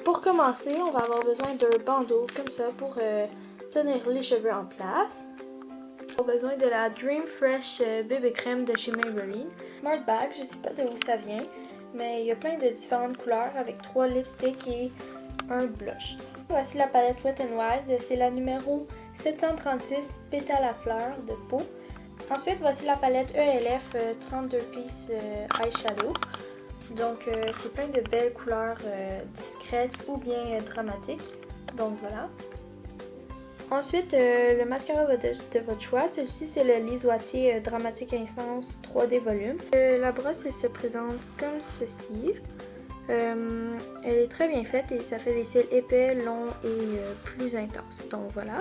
Pour commencer, on va avoir besoin d'un bandeau comme ça pour tenir les cheveux en place. On a besoin de la Dream Fresh bébé crème de chez Maybelline. Smart Bag, je sais pas de où ça vient, mais il y a plein de différentes couleurs avec 3 lipsticks et un blush. Voici la palette Wet n Wild, c'est la numéro 736 Pétale à fleurs de peau. Ensuite, voici la palette ELF 32 Piece Eyeshadow. Donc, c'est plein de belles couleurs discrètes ou bien dramatiques. Donc, voilà. Ensuite, le mascara de votre choix. Celui-ci, c'est le Lise Wattier Dramatique Intense 3D Volume. La brosse, elle se présente comme ceci. Elle est très bien faite et ça fait des cils épais, longs et plus intenses. Donc, voilà.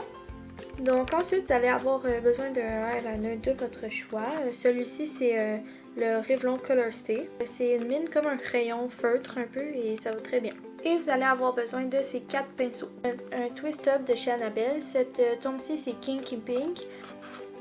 Donc ensuite, vous allez avoir besoin d'un eyeliner de votre choix. Celui-ci, c'est le Revlon Color Stay. C'est une mine comme un crayon feutre un peu et ça va très bien. Et vous allez avoir besoin de ces 4 pinceaux. Un Twist Up de chez Annabelle. Cette tombe-ci, c'est Kinky Pink.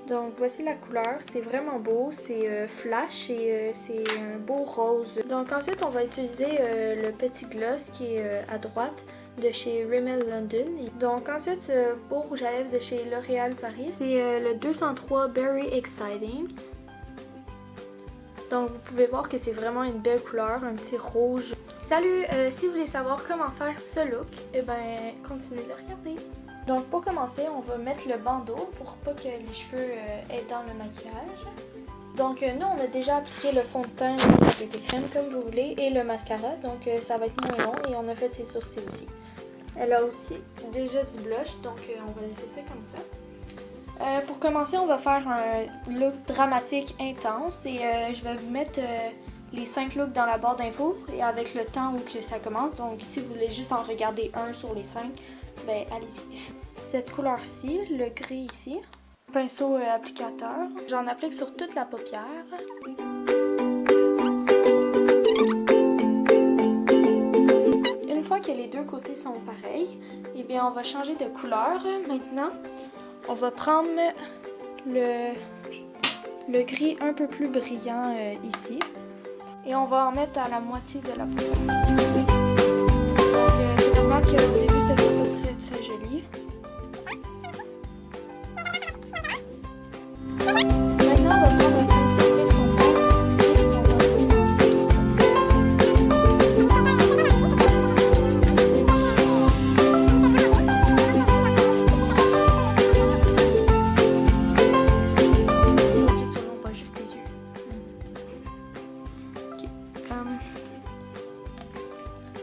Donc voici la couleur. C'est vraiment beau. C'est flash et c'est un beau rose. Donc ensuite, on va utiliser le petit gloss qui est à droite de chez Rimmel London. Donc ensuite, ce beau rouge à lèvres de chez L'Oréal Paris, c'est le 203 Berry Exciting. Donc vous pouvez voir que c'est vraiment une belle couleur, un petit rouge. Salut! Si vous voulez savoir comment faire ce look, eh ben continuez de regarder. Donc pour commencer, on va mettre le bandeau pour pas que les cheveux aient dans le maquillage. Donc nous, on a déjà appliqué le fond de teint et la bébé crème comme vous voulez et le mascara, donc ça va être moins long et on a fait ses sourcils aussi. Elle a aussi déjà du blush, donc on va laisser ça comme ça. Pour commencer, on va faire un look dramatique intense et je vais vous mettre les 5 looks dans la barre d'infos et avec le temps où que ça commence. Donc si vous voulez juste en regarder un sur les 5, ben allez-y. Cette couleur-ci, le gris ici, pinceau applicateur, j'en applique sur toute la paupière. Une fois que les deux côtés sont pareils, eh bien on va changer de couleur. Maintenant, on va prendre le gris un peu plus brillant ici et on va en mettre à la moitié de la paupière. Donc c'est normal qu'au début ça soit pas très très joli. Maintenant on va prendre un pinceau estompeur et on va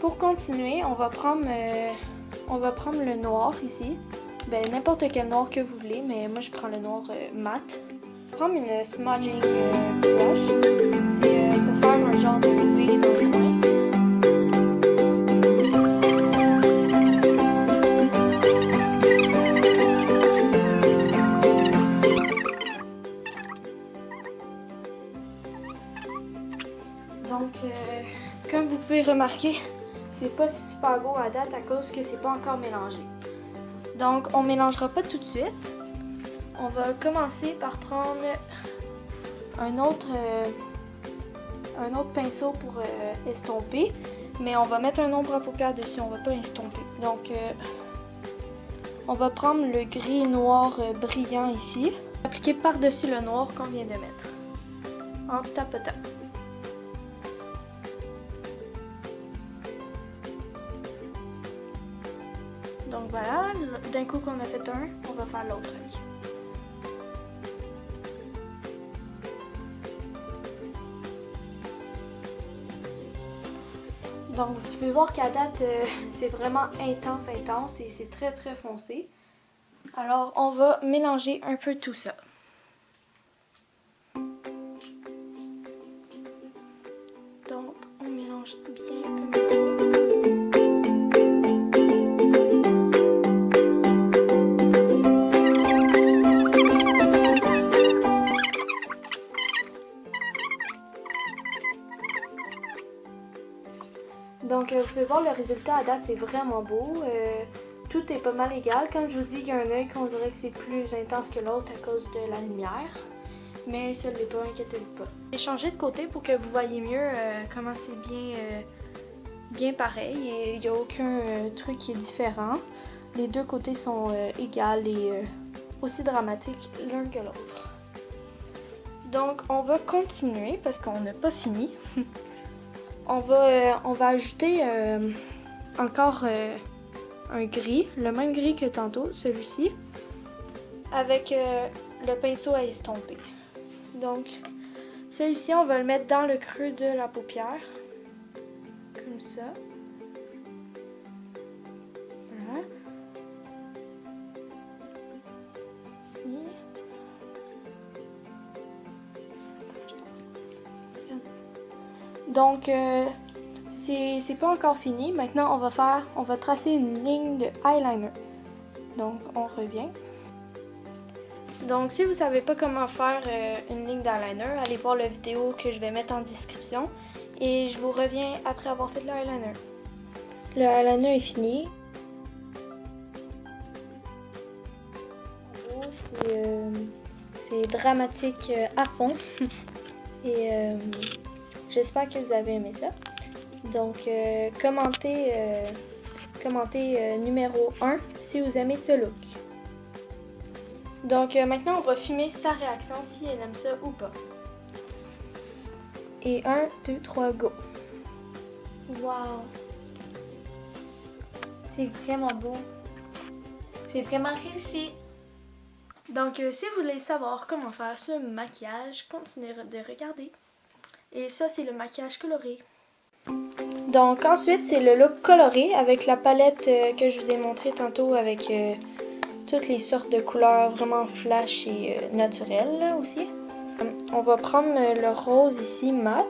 Pour continuer, on va prendre le noir ici. Ben n'importe quel noir que vous voulez, mais moi je prends le noir mat. Prendre une smudging brush, c'est pour faire un genre de V dans le coin. Donc, comme vous pouvez remarquer, c'est pas super beau à date à cause que c'est pas encore mélangé. Donc, on mélangera pas tout de suite. On va commencer par prendre un autre pinceau pour estomper, mais on va mettre un ombre à paupières dessus, on va pas estomper. Donc, on va prendre le gris noir brillant ici, appliquer par-dessus le noir qu'on vient de mettre, en tapotant. Donc voilà, d'un coup qu'on a fait un, on va faire l'autre œil. Donc vous pouvez voir qu'à date, c'est vraiment intense et c'est très très foncé. Alors on va mélanger un peu tout ça. Donc on mélange bien comme il faut. Donc vous pouvez voir le résultat à date, c'est vraiment beau. Tout est pas mal égal. Comme je vous dis, il y a un œil qu'on dirait que c'est plus intense que l'autre à cause de la lumière. Mais ça ne l'est pas, inquiétez-vous pas. J'ai changé de côté pour que vous voyez mieux comment c'est bien bien pareil et il n'y a aucun truc qui est différent. Les deux côtés sont égales et aussi dramatiques l'un que l'autre. Donc on va continuer parce qu'on n'a pas fini. on va ajouter encore un gris, le même gris que tantôt, celui-ci, avec le pinceau à estomper. Donc celui-ci, on va le mettre dans le creux de la paupière, comme ça. Voilà. Ici. Donc, c'est pas encore fini. Maintenant, on va tracer une ligne de eyeliner. Donc, on revient. Donc, si vous savez pas comment faire une ligne d'eyeliner, allez voir la vidéo que je vais mettre en description. Et je vous reviens après avoir fait le eyeliner. Le eyeliner est fini. C'est dramatique à fond. Et j'espère que vous avez aimé ça. Donc, commentez numéro 1 si vous aimez ce look. Donc, maintenant, on va filmer sa réaction si elle aime ça ou pas. Et 1, 2, 3, go! Wow! C'est vraiment beau. C'est vraiment réussi. Donc, si vous voulez savoir comment faire ce maquillage, continuez de regarder. Et ça, c'est le maquillage coloré. Donc, ensuite, c'est le look coloré avec la palette que je vous ai montré tantôt avec toutes les sortes de couleurs vraiment flash et naturelles là, aussi. On va prendre le rose ici, mat.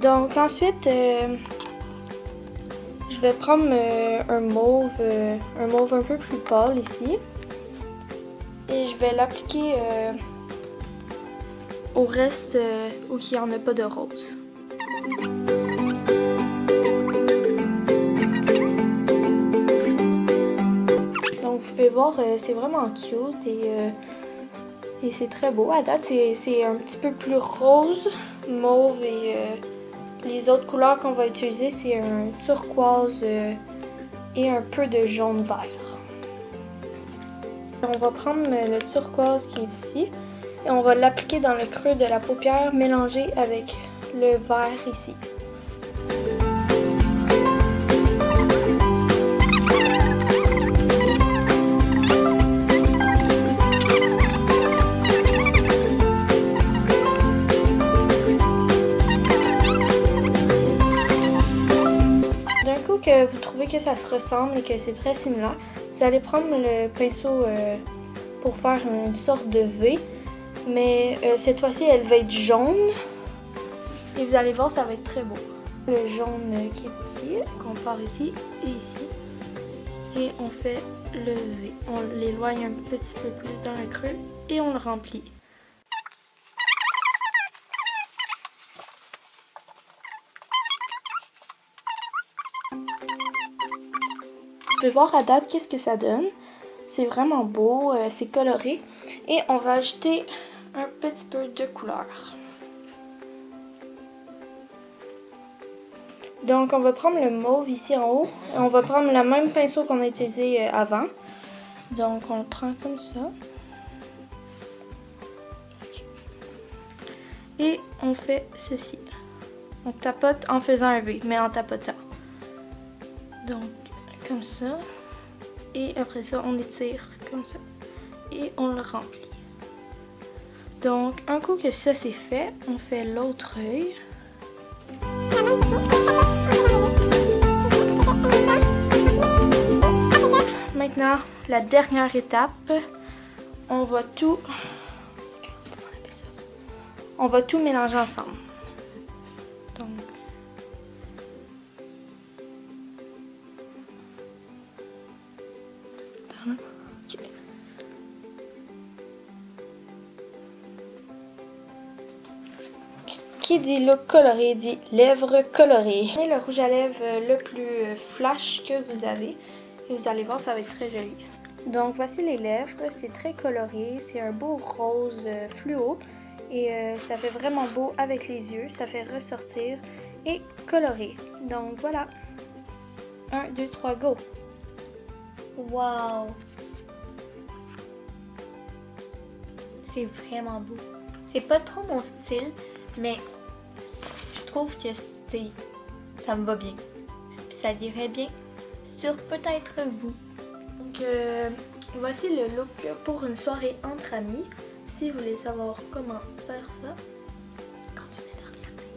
Donc ensuite, je vais prendre un mauve un peu plus pâle ici. Et je vais l'appliquer au reste où il n'y en a pas de rose. Donc vous pouvez voir, c'est vraiment cute et c'est très beau. À date, c'est un petit peu plus rose, mauve et les autres couleurs qu'on va utiliser, c'est un turquoise et un peu de jaune vert. On va prendre le turquoise qui est ici et on va l'appliquer dans le creux de la paupière mélangé avec le vert ici. Que vous trouvez que ça se ressemble et que c'est très similaire, vous allez prendre le pinceau pour faire une sorte de V, mais cette fois-ci elle va être jaune et vous allez voir, ça va être très beau. Le jaune qui est ici, qu'on part ici et ici, et on fait le V. On l'éloigne un petit peu plus dans le creux et on le remplit. Vous pouvez voir à date qu'est-ce que ça donne. C'est vraiment beau, c'est coloré. Et on va ajouter un petit peu de couleur. Donc on va prendre le mauve ici en haut. Et on va prendre le même pinceau qu'on a utilisé avant. Donc on le prend comme ça. Et on fait ceci. On tapote en faisant un V, mais en tapotant. Donc comme ça, et après ça on étire comme ça et on le remplit. Donc un coup que ça c'est fait, on fait l'autre œil. Maintenant la dernière étape, on va tout mélanger ensemble. qui dit look coloré dit lèvres colorées. Prenez le rouge à lèvres le plus flash que vous avez et vous allez voir, ça va être très joli. Donc voici les lèvres, c'est très coloré, c'est un beau rose fluo et ça fait vraiment beau avec les yeux, ça fait ressortir et coloré. Donc voilà, 1, 2, 3, go! Wow! C'est vraiment beau. C'est pas trop mon style, mais je trouve que ça me va bien. Puis ça irait bien sur peut-être vous. Donc voici le look pour une soirée entre amis. Si vous voulez savoir comment faire ça, continuez de regarder.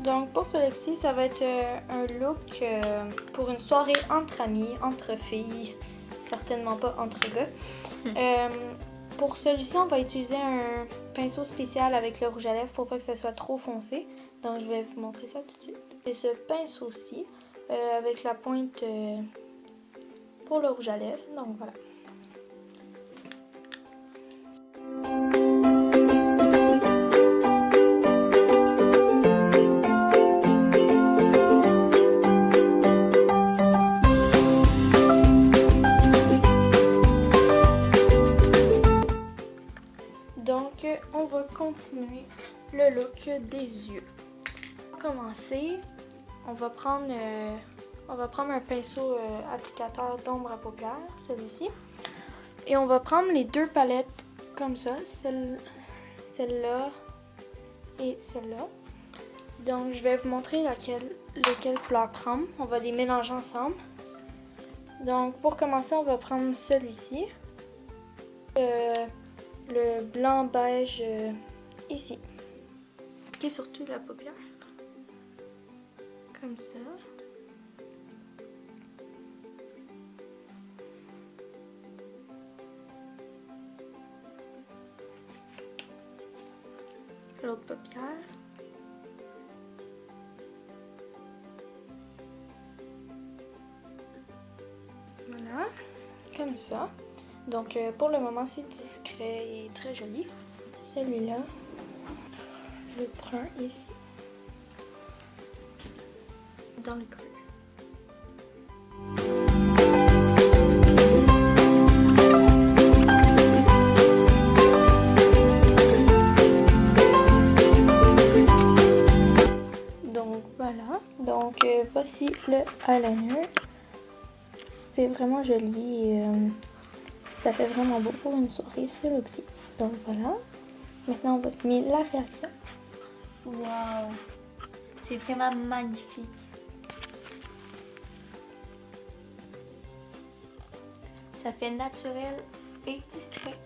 Donc pour ce look-ci, ça va être un look pour une soirée entre amis, entre filles, certainement pas entre gars. Pour celui-ci, on va utiliser un pinceau spécial avec le rouge à lèvres pour pas que ça soit trop foncé. Donc je vais vous montrer ça tout de suite. C'est ce pinceau-ci avec la pointe pour le rouge à lèvres. Donc voilà. Donc, on va continuer le look des yeux. Pour commencer, on va prendre un pinceau applicateur d'ombre à paupières, celui-ci. Et on va prendre les deux palettes comme ça, celle-là et celle-là. Donc, je vais vous montrer lequel couleur prendre. On va les mélanger ensemble. Donc, pour commencer, on va prendre celui-ci. Le blanc beige ici. Qui est surtout la paupière. Comme ça. L'autre paupière. Voilà. Comme ça. Donc pour le moment c'est discret et très joli. Celui-là, je le prends ici. Dans le creux. Donc voilà. Donc voici le eyeliner. C'est vraiment joli et ça fait vraiment beau pour une soirée ce look-ci. Donc voilà. Maintenant, on va filmer la réaction. Wow! C'est vraiment magnifique. Ça fait naturel et discret.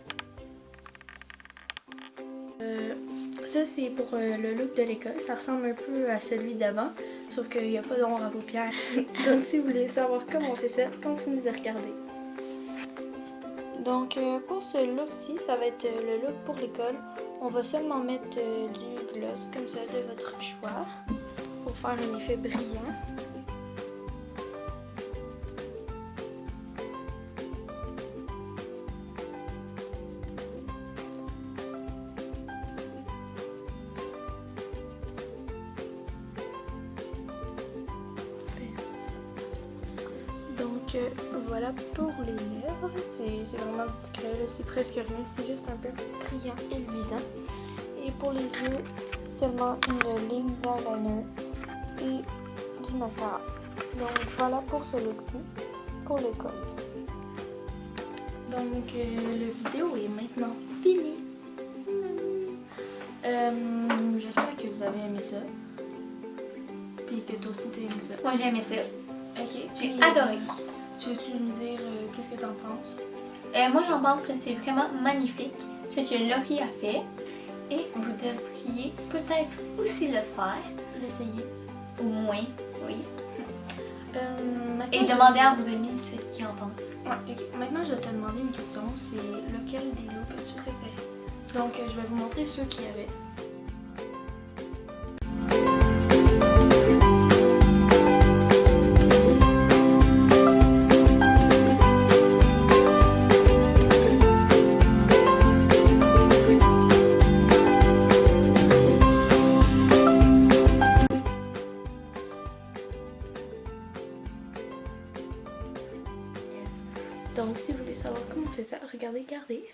Ça, c'est pour le look de l'école. Ça ressemble un peu à celui d'avant, sauf qu'il n'y a pas d'ombre à paupières. Donc, si vous voulez savoir comment on fait ça, continuez de regarder. Donc pour ce look-ci, ça va être le look pour l'école. On va seulement mettre du gloss comme ça de votre choix pour faire un effet brillant. Donc voilà pour les lèvres, c'est vraiment discret, c'est presque rien, c'est juste un peu brillant et luisant. Et pour les yeux, seulement une ligne d'eyeliner et du mascara. Donc voilà pour ce look-ci, pour l'école. Donc la vidéo est maintenant finie. J'espère que vous avez aimé ça. Puis que toi aussi t'as aimé ça. Moi j'ai aimé ça. Ok. J'ai adoré. Tu veux-tu nous dire qu'est-ce que t'en penses? Moi j'en pense que c'est vraiment magnifique ce que Laurie a fait. Et vous devriez peut-être aussi le faire. L'essayer. Au moins, oui. Et Maintenant, demander à vos amis ce qu'ils en pensent. Ouais, ok. Maintenant, je vais te demander une question. C'est lequel des looks que tu préfères? Donc, je vais vous montrer ceux qu'il y avait. Donc si vous voulez savoir comment on fait ça, regardez, gardez.